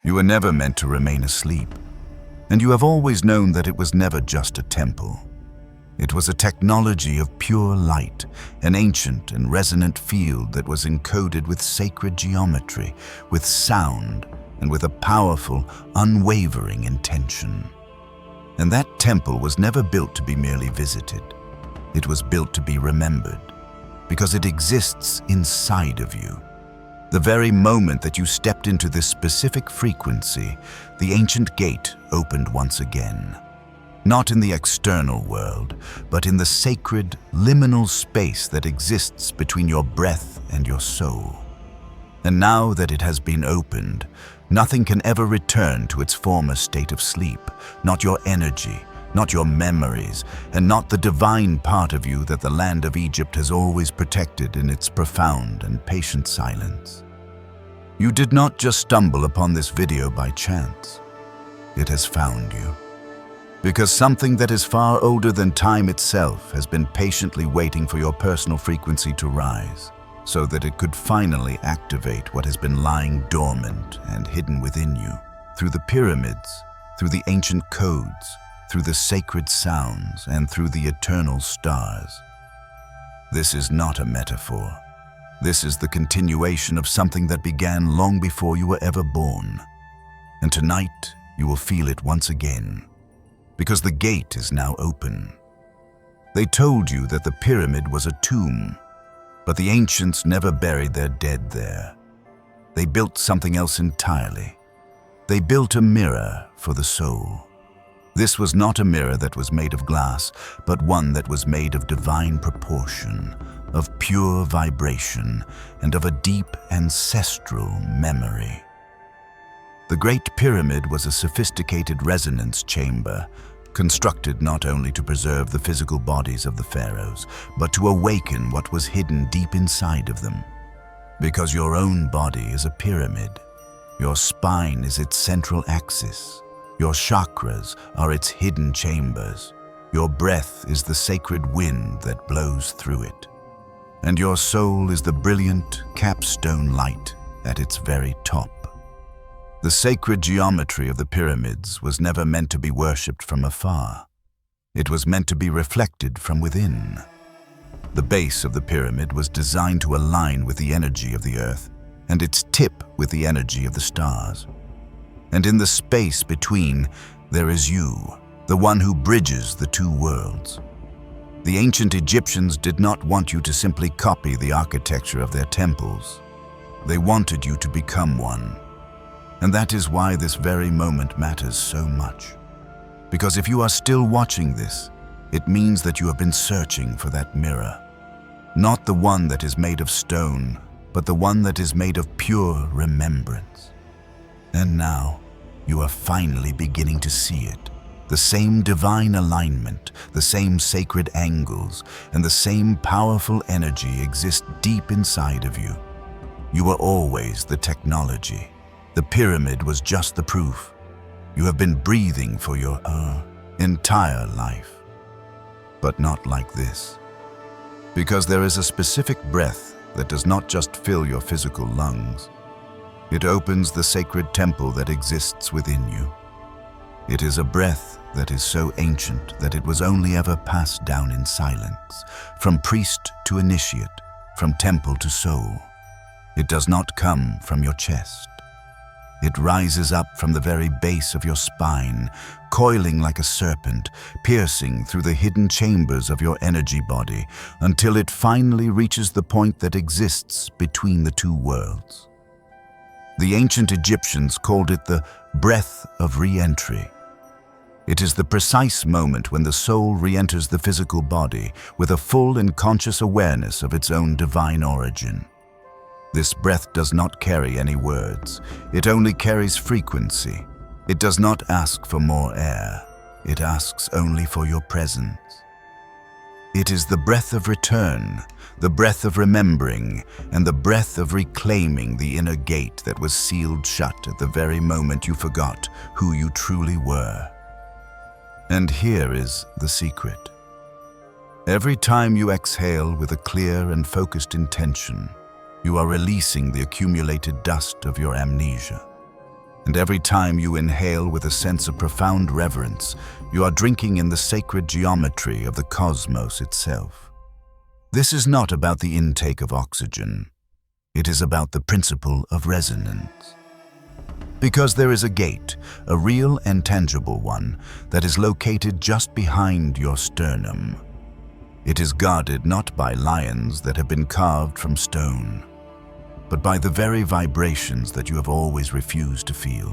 You were never meant to remain asleep, and you have always known that it was never just a temple. It was a technology of pure light, an ancient and resonant field that was encoded with sacred geometry, with sound, and with a powerful, unwavering intention. And that temple was never built to be merely visited. It was built to be remembered, because it exists inside of you. The very moment that you stepped into this specific frequency, the ancient gate opened once again. Not in the external world, but in the sacred, liminal space that exists between your breath and your soul. And now that it has been opened, nothing can ever return to its former state of sleep, not your energy, not your memories, and not the divine part of you that the land of Egypt has always protected in its profound and patient silence. You did not just stumble upon this video by chance. It has found you. Because something that is far older than time itself has been patiently waiting for your personal frequency to rise, so that it could finally activate what has been lying dormant and hidden within you, through the pyramids, through the ancient codes, through the sacred sounds, and through the eternal stars. This is not a metaphor. This is the continuation of something that began long before you were ever born. And tonight, you will feel it once again, because the gate is now open. They told you that the pyramid was a tomb, but the ancients never buried their dead there. They built something else entirely. They built a mirror for the soul. This was not a mirror that was made of glass, but one that was made of divine proportion, of pure vibration, and of a deep ancestral memory. The Great Pyramid was a sophisticated resonance chamber, constructed not only to preserve the physical bodies of the pharaohs, but to awaken what was hidden deep inside of them. Because your own body is a pyramid. Your spine is its central axis. Your chakras are its hidden chambers. Your breath is the sacred wind that blows through it. And your soul is the brilliant capstone light at its very top. The sacred geometry of the pyramids was never meant to be worshipped from afar. It was meant to be reflected from within. The base of the pyramid was designed to align with the energy of the earth, and its tip with the energy of the stars. And in the space between, there is you, the one who bridges the two worlds. The ancient Egyptians did not want you to simply copy the architecture of their temples. They wanted you to become one. And that is why this very moment matters so much. Because if you are still watching this, it means that you have been searching for that mirror. Not the one that is made of stone, but the one that is made of pure remembrance. And now, you are finally beginning to see it. The same divine alignment, the same sacred angles, and the same powerful energy exist deep inside of you. You were always the technology. The pyramid was just the proof. You have been breathing for your entire life. But not like this. Because there is a specific breath that does not just fill your physical lungs. It opens the sacred temple that exists within you. It is a breath that is so ancient that it was only ever passed down in silence, from priest to initiate, from temple to soul. It does not come from your chest. It rises up from the very base of your spine, coiling like a serpent, piercing through the hidden chambers of your energy body, until it finally reaches the point that exists between the two worlds. The ancient Egyptians called it the breath of re-entry. It is the precise moment when the soul re-enters the physical body with a full and conscious awareness of its own divine origin. This breath does not carry any words. It only carries frequency. It does not ask for more air. It asks only for your presence. It is the breath of return, the breath of remembering, and the breath of reclaiming the inner gate that was sealed shut at the very moment you forgot who you truly were. And here is the secret. Every time you exhale with a clear and focused intention, you are releasing the accumulated dust of your amnesia. And every time you inhale with a sense of profound reverence, you are drinking in the sacred geometry of the cosmos itself. This is not about the intake of oxygen. It is about the principle of resonance. Because there is a gate, a real and tangible one, that is located just behind your sternum. It is guarded not by lions that have been carved from stone, but by the very vibrations that you have always refused to feel.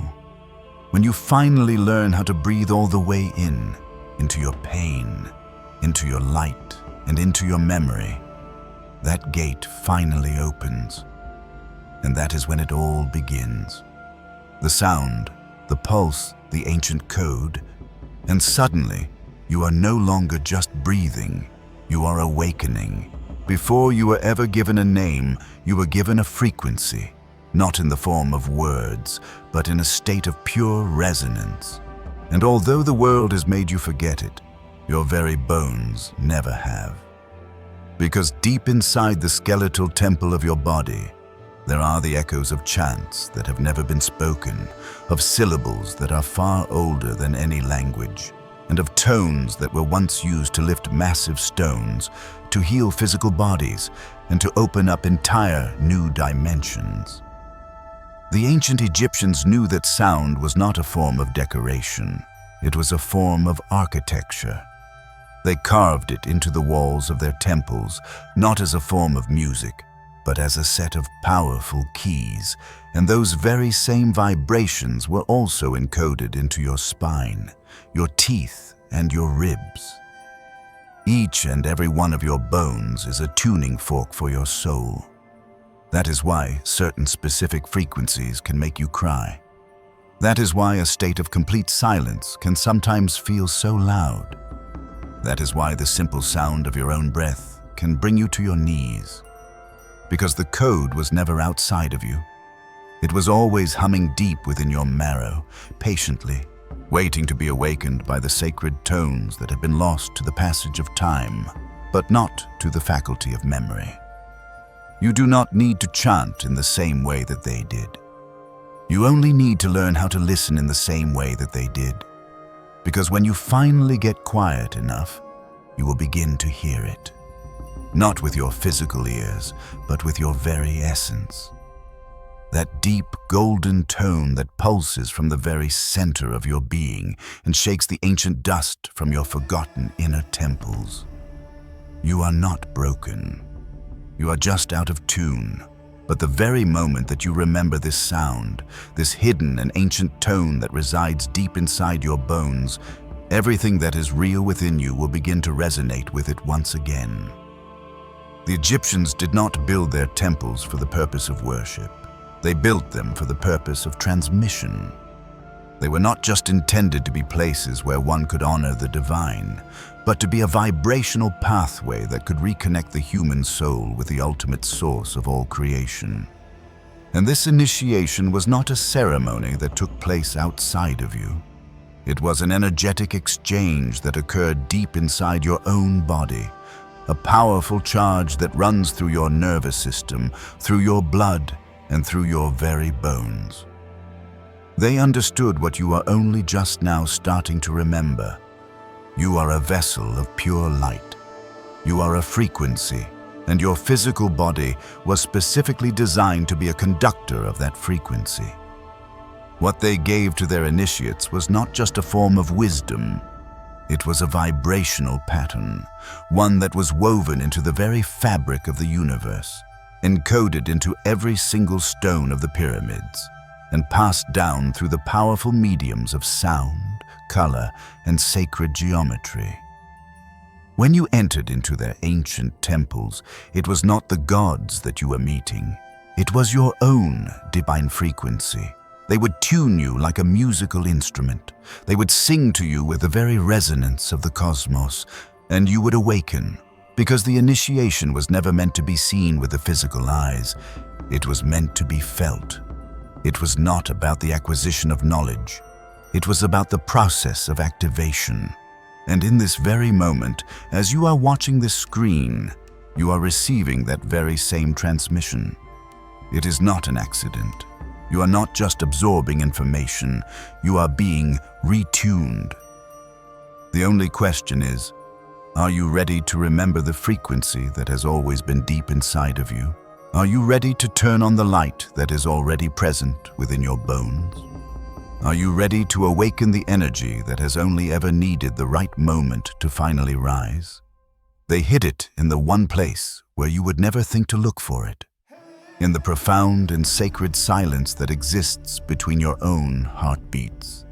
When you finally learn how to breathe all the way in, into your pain, into your light, and into your memory, that gate finally opens. And that is when it all begins. The sound, the pulse, the ancient code, and suddenly you are no longer just breathing, you are awakening. Before you were ever given a name, you were given a frequency, not in the form of words, but in a state of pure resonance. And although the world has made you forget it, your very bones never have. Because deep inside the skeletal temple of your body, there are the echoes of chants that have never been spoken, of syllables that are far older than any language, and of tones that were once used to lift massive stones, to heal physical bodies, and to open up entire new dimensions. The ancient Egyptians knew that sound was not a form of decoration. It was a form of architecture. They carved it into the walls of their temples, not as a form of music, but as a set of powerful keys, and those very same vibrations were also encoded into your spine, your teeth, and your ribs. Each and every one of your bones is a tuning fork for your soul. That is why certain specific frequencies can make you cry. That is why a state of complete silence can sometimes feel so loud. That is why the simple sound of your own breath can bring you to your knees. Because the code was never outside of you. It was always humming deep within your marrow, patiently, waiting to be awakened by the sacred tones that have been lost to the passage of time, but not to the faculty of memory. You do not need to chant in the same way that they did. You only need to learn how to listen in the same way that they did. Because when you finally get quiet enough, you will begin to hear it. Not with your physical ears, but with your very essence. That deep golden tone that pulses from the very center of your being and shakes the ancient dust from your forgotten inner temples. You are not broken. You are just out of tune. But the very moment that you remember this sound, this hidden and ancient tone that resides deep inside your bones, everything that is real within you will begin to resonate with it once again. The Egyptians did not build their temples for the purpose of worship. They built them for the purpose of transmission. They were not just intended to be places where one could honor the divine, but to be a vibrational pathway that could reconnect the human soul with the ultimate source of all creation. And this initiation was not a ceremony that took place outside of you. It was an energetic exchange that occurred deep inside your own body, a powerful charge that runs through your nervous system, through your blood, and through your very bones. They understood what you are only just now starting to remember. You are a vessel of pure light. You are a frequency, and your physical body was specifically designed to be a conductor of that frequency. What they gave to their initiates was not just a form of wisdom. It was a vibrational pattern, one that was woven into the very fabric of the universe, encoded into every single stone of the pyramids, and passed down through the powerful mediums of sound, color, and sacred geometry. When you entered into their ancient temples, it was not the gods that you were meeting. It was your own divine frequency. They would tune you like a musical instrument. They would sing to you with the very resonance of the cosmos, and you would awaken, because the initiation was never meant to be seen with the physical eyes. It was meant to be felt. It was not about the acquisition of knowledge. It was about the process of activation. And in this very moment, as you are watching this screen, you are receiving that very same transmission. It is not an accident. You are not just absorbing information, you are being retuned. The only question is, are you ready to remember the frequency that has always been deep inside of you? Are you ready to turn on the light that is already present within your bones? Are you ready to awaken the energy that has only ever needed the right moment to finally rise? They hid it in the one place where you would never think to look for it, in the profound and sacred silence that exists between your own heartbeats.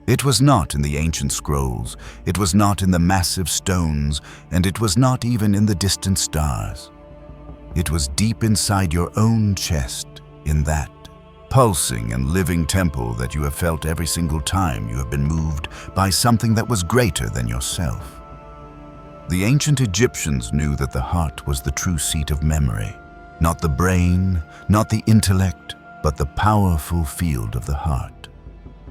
It was not in the ancient scrolls, it was not in the massive stones, and it was not even in the distant stars. It was deep inside your own chest, in that pulsing and living temple that you have felt every single time you have been moved by something that was greater than yourself. The ancient Egyptians knew that the heart was the true seat of memory, not the brain, not the intellect, but the powerful field of the heart.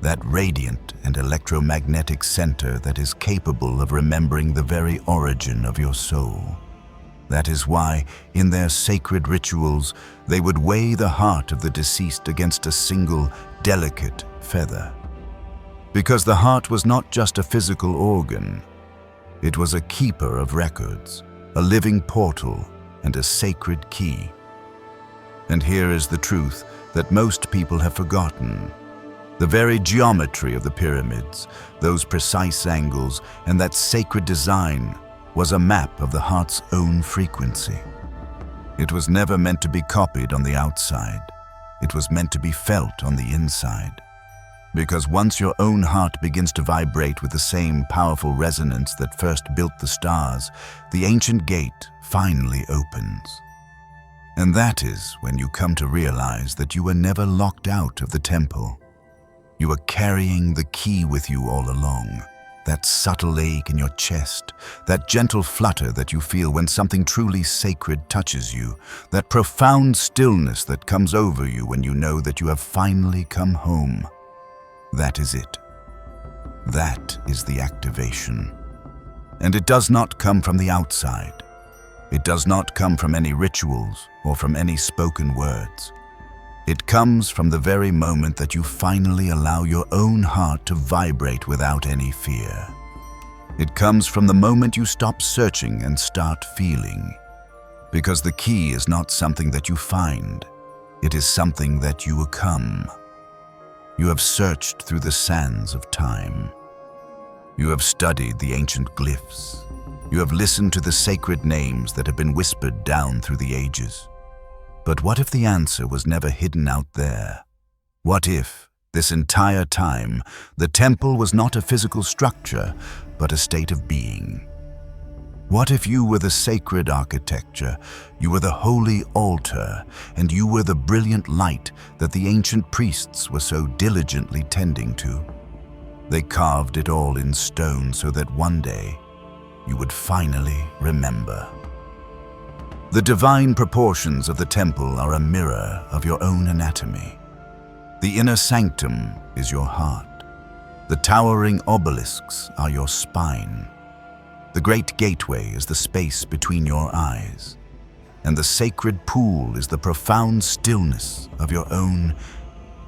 That radiant and electromagnetic center that is capable of remembering the very origin of your soul. That is why, in their sacred rituals, they would weigh the heart of the deceased against a single, delicate feather. Because the heart was not just a physical organ, it was a keeper of records, a living portal, and a sacred key. And here is the truth that most people have forgotten. The very geometry of the pyramids, those precise angles, and that sacred design was a map of the heart's own frequency. It was never meant to be copied on the outside. It was meant to be felt on the inside. Because once your own heart begins to vibrate with the same powerful resonance that first built the stars, the ancient gate finally opens. And that is when you come to realize that you were never locked out of the temple. You were carrying the key with you all along. That subtle ache in your chest, that gentle flutter that you feel when something truly sacred touches you, that profound stillness that comes over you when you know that you have finally come home. That is it. That is the activation. And it does not come from the outside. It does not come from any rituals or from any spoken words. It comes from the very moment that you finally allow your own heart to vibrate without any fear. It comes from the moment you stop searching and start feeling. Because the key is not something that you find. It is something that you become. You have searched through the sands of time. You have studied the ancient glyphs. You have listened to the sacred names that have been whispered down through the ages. But what if the answer was never hidden out there? What if, this entire time, the temple was not a physical structure, but a state of being? What if you were the sacred architecture, you were the holy altar, and you were the brilliant light that the ancient priests were so diligently tending to? They carved it all in stone so that one day you would finally remember. The divine proportions of the temple are a mirror of your own anatomy. The inner sanctum is your heart. The towering obelisks are your spine. The great gateway is the space between your eyes. And the sacred pool is the profound stillness of your own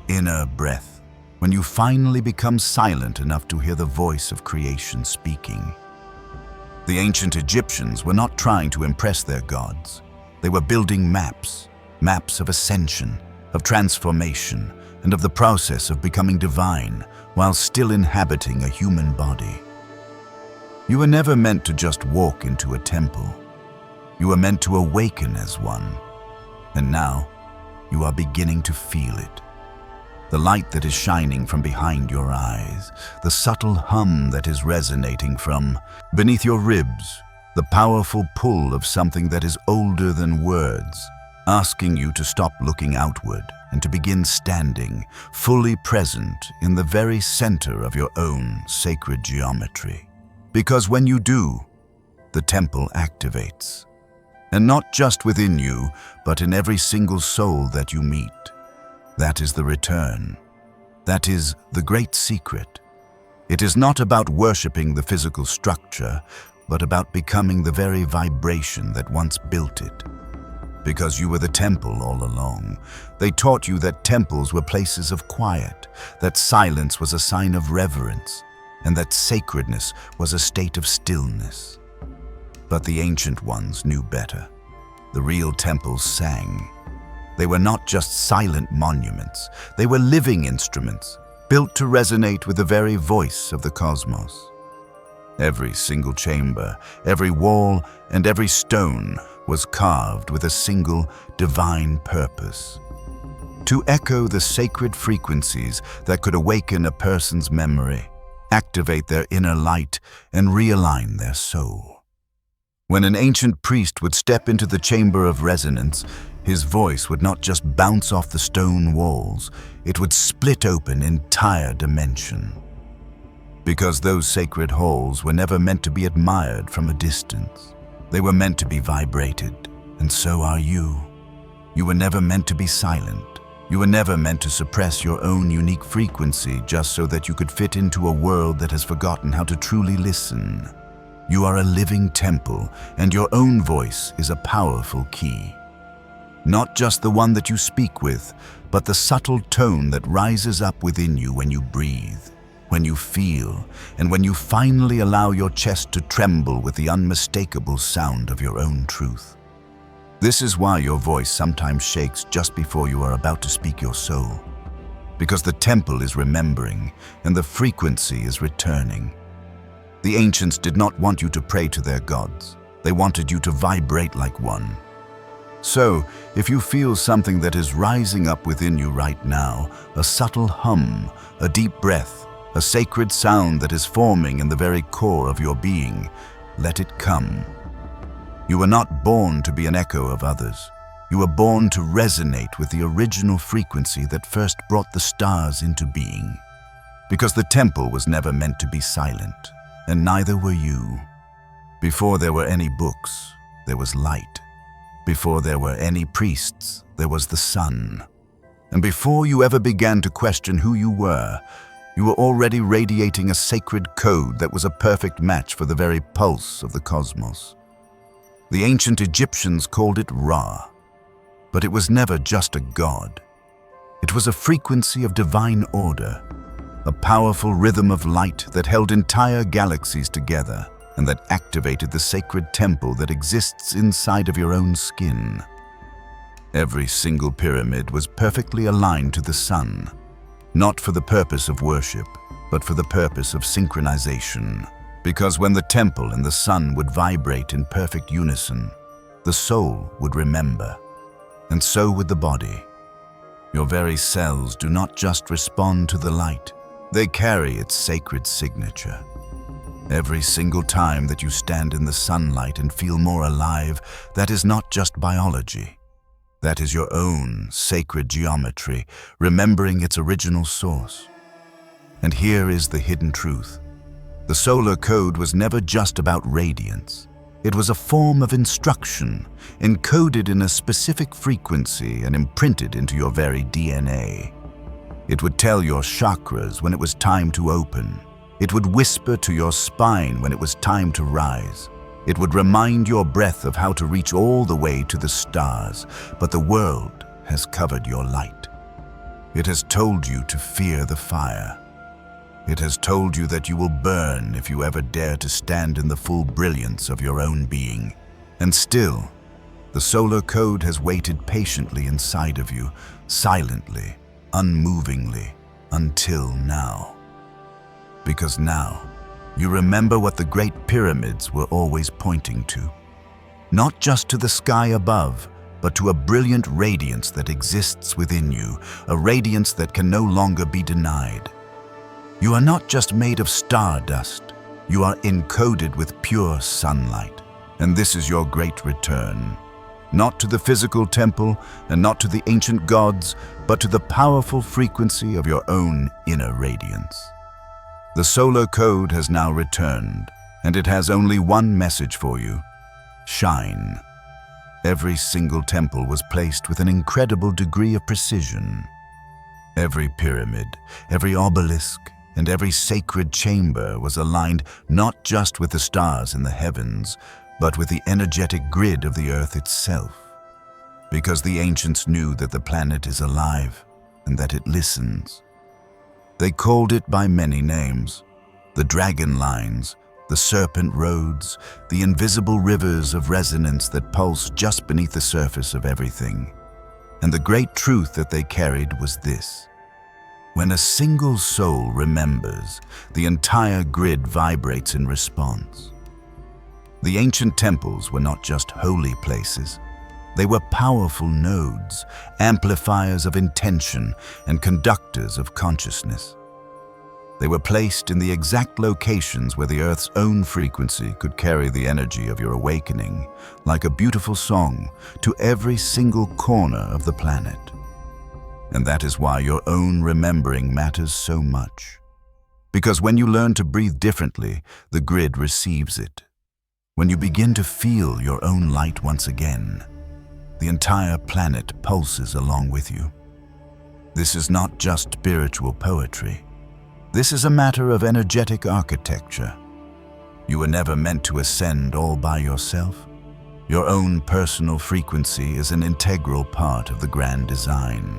inner breath, when you finally become silent enough to hear the voice of creation speaking. The ancient Egyptians were not trying to impress their gods. They were building maps of ascension, of transformation, and of the process of becoming divine while still inhabiting a human body. You were never meant to just walk into a temple. You were meant to awaken as one. And now, you are beginning to feel it. The light that is shining from behind your eyes, the subtle hum that is resonating from beneath your ribs, the powerful pull of something that is older than words, asking you to stop looking outward and to begin standing, fully present in the very center of your own sacred geometry. Because when you do, the temple activates. And not just within you, but in every single soul that you meet. That is the return. That is the great secret. It is not about worshiping the physical structure, but about becoming the very vibration that once built it. because you were the temple all along. They taught you that temples were places of quiet, that silence was a sign of reverence, and that sacredness was a state of stillness. But the ancient ones knew better. The real temples sang. They were not just silent monuments. They were living instruments, built to resonate with the very voice of the cosmos. Every single chamber, every wall, and every stone was carved with a single divine purpose: to echo the sacred frequencies that could awaken a person's memory, activate their inner light, and realign their soul. When an ancient priest would step into the chamber of resonance, his voice would not just bounce off the stone walls, it would split open entire dimension. Because those sacred halls were never meant to be admired from a distance. They were meant to be vibrated, and so are you. You were never meant to be silent. You were never meant to suppress your own unique frequency just so that you could fit into a world that has forgotten how to truly listen. You are a living temple, and your own voice is a powerful key. Not just the one that you speak with, but the subtle tone that rises up within you when you breathe, when you feel, and when you finally allow your chest to tremble with the unmistakable sound of your own truth. This is why your voice sometimes shakes just before you are about to speak your soul. Because the temple is remembering, and the frequency is returning. The ancients did not want you to pray to their gods. They wanted you to vibrate like one. So, if you feel something that is rising up within you right now, a subtle hum, a deep breath, a sacred sound that is forming in the very core of your being, let it come. You were not born to be an echo of others. You were born to resonate with the original frequency that first brought the stars into being. Because the temple was never meant to be silent, and neither were you. Before there were any books, there was light. Before there were any priests, there was the sun. And before you ever began to question who you were already radiating a sacred code that was a perfect match for the very pulse of the cosmos. The ancient Egyptians called it Ra, but it was never just a god. It was a frequency of divine order, a powerful rhythm of light that held entire galaxies together and that activated the sacred temple that exists inside of your own skin. Every single pyramid was perfectly aligned to the sun, not for the purpose of worship, but for the purpose of synchronization. Because when the temple and the sun would vibrate in perfect unison, the soul would remember, and so would the body. Your very cells do not just respond to the light, they carry its sacred signature. Every single time that you stand in the sunlight and feel more alive, that is not just biology. That is your own sacred geometry, remembering its original source. And here is the hidden truth. The solar code was never just about radiance. It was a form of instruction, encoded in a specific frequency and imprinted into your very DNA. It would tell your chakras when it was time to open. It would whisper to your spine when it was time to rise. It would remind your breath of how to reach all the way to the stars, but the world has covered your light. It has told you to fear the fire. It has told you that you will burn if you ever dare to stand in the full brilliance of your own being. And still, the solar code has waited patiently inside of you, silently, unmovingly, until now. Because now, you remember what the great pyramids were always pointing to. Not just to the sky above, but to a brilliant radiance that exists within you, a radiance that can no longer be denied. You are not just made of stardust, you are encoded with pure sunlight. And this is your great return. Not to the physical temple and not to the ancient gods, but to the powerful frequency of your own inner radiance. The solar code has now returned, and it has only one message for you: shine. Every single temple was placed with an incredible degree of precision. Every pyramid, every obelisk, and every sacred chamber was aligned not just with the stars in the heavens, but with the energetic grid of the earth itself. because the ancients knew that the planet is alive and that it listens. They called it by many names: the dragon lines, the serpent roads, the invisible rivers of resonance that pulse just beneath the surface of everything. And the great truth that they carried was this: when a single soul remembers, the entire grid vibrates in response. The ancient temples were not just holy places. They were powerful nodes, amplifiers of intention and conductors of consciousness. They were placed in the exact locations where the Earth's own frequency could carry the energy of your awakening, like a beautiful song, to every single corner of the planet. And that is why your own remembering matters so much. Because when you learn to breathe differently, the grid receives it. When you begin to feel your own light once again, the entire planet pulses along with you. This is not just spiritual poetry. This is a matter of energetic architecture. You were never meant to ascend all by yourself. Your own personal frequency is an integral part of the grand design.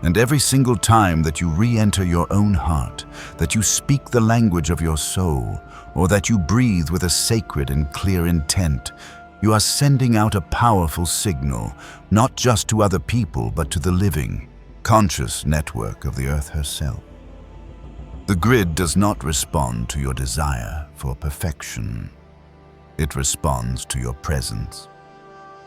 And every single time that you re-enter your own heart, that you speak the language of your soul, or that you breathe with a sacred and clear intent, you are sending out a powerful signal, not just to other people, but to the living, conscious network of the Earth herself. The grid does not respond to your desire for perfection. It responds to your presence.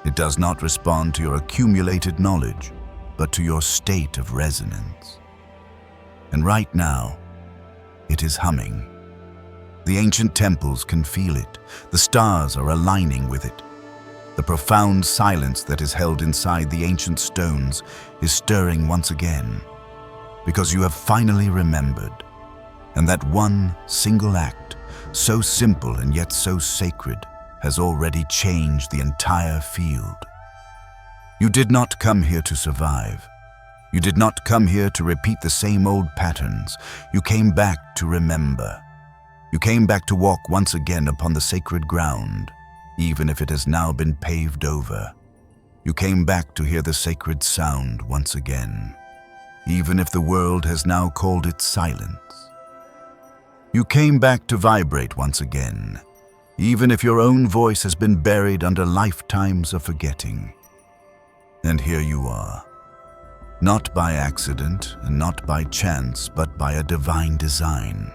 It does not respond to your accumulated knowledge, but to your state of resonance. And right now, it is humming. The ancient temples can feel it. The stars are aligning with it. The profound silence that is held inside the ancient stones is stirring once again, because you have finally remembered. And that one single act, so simple and yet so sacred, has already changed the entire field. You did not come here to survive. You did not come here to repeat the same old patterns. You came back to remember. You came back to walk once again upon the sacred ground, even if it has now been paved over. You came back to hear the sacred sound once again, even if the world has now called it silence. You came back to vibrate once again, even if your own voice has been buried under lifetimes of forgetting. And here you are, not by accident and not by chance, but by a divine design.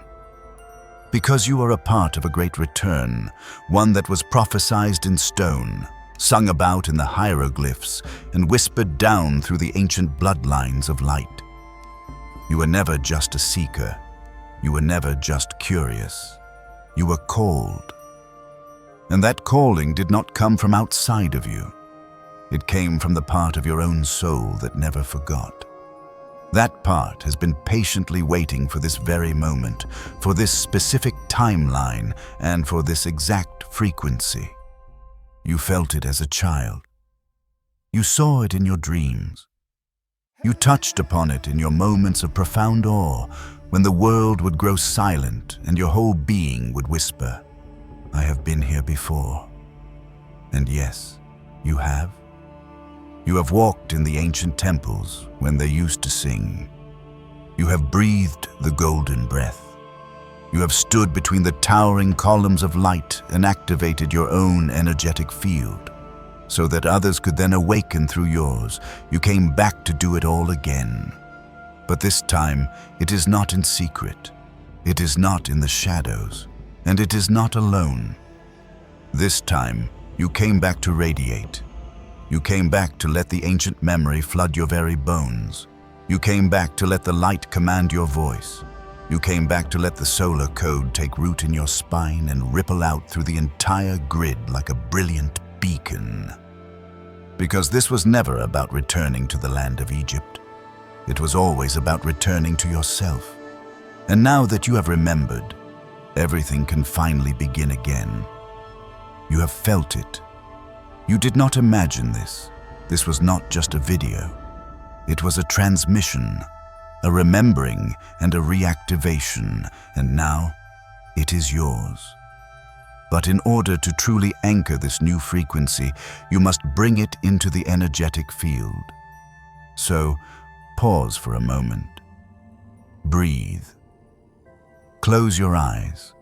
Because you are a part of a great return, one that was prophesied in stone, sung about in the hieroglyphs, and whispered down through the ancient bloodlines of light. You were never just a seeker. You were never just curious. You were called. And that calling did not come from outside of you. It came from the part of your own soul that never forgot. That part has been patiently waiting for this very moment, for this specific timeline, and for this exact frequency. You felt it as a child. You saw it in your dreams. You touched upon it in your moments of profound awe, when the world would grow silent and your whole being would whisper, "I have been here before." And yes, you have. You have walked in the ancient temples when they used to sing. You have breathed the golden breath. You have stood between the towering columns of light and activated your own energetic field, so that others could then awaken through yours. You came back to do it all again. But this time, it is not in secret. It is not in the shadows, and it is not alone. This time, you came back to radiate. You came back to let the ancient memory flood your very bones. You came back to let the light command your voice. You came back to let the solar code take root in your spine and ripple out through the entire grid like a brilliant beacon. Because this was never about returning to the land of Egypt. It was always about returning to yourself. And now that you have remembered, everything can finally begin again. You have felt it. You did not imagine this. This was not just a video. It was a transmission, a remembering and a reactivation, and now it is yours. But in order to truly anchor this new frequency, you must bring it into the energetic field. So, pause for a moment. Breathe. Close your eyes.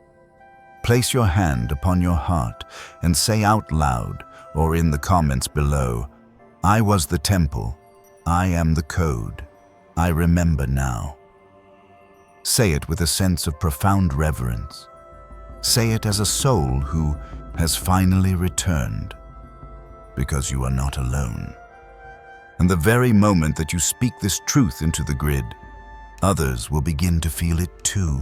Place your hand upon your heart and say out loud, or in the comments below, "I was the temple. I am the code. I remember now." Say it with a sense of profound reverence. Say it as a soul who has finally returned, because you are not alone. And the very moment that you speak this truth into the grid, others will begin to feel it too.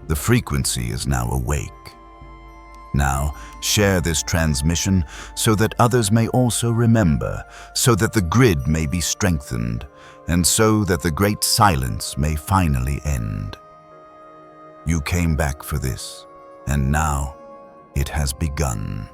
The frequency is now awake. Now, share this transmission so that others may also remember, so that the grid may be strengthened, and so that the great silence may finally end. You came back for this, and now it has begun.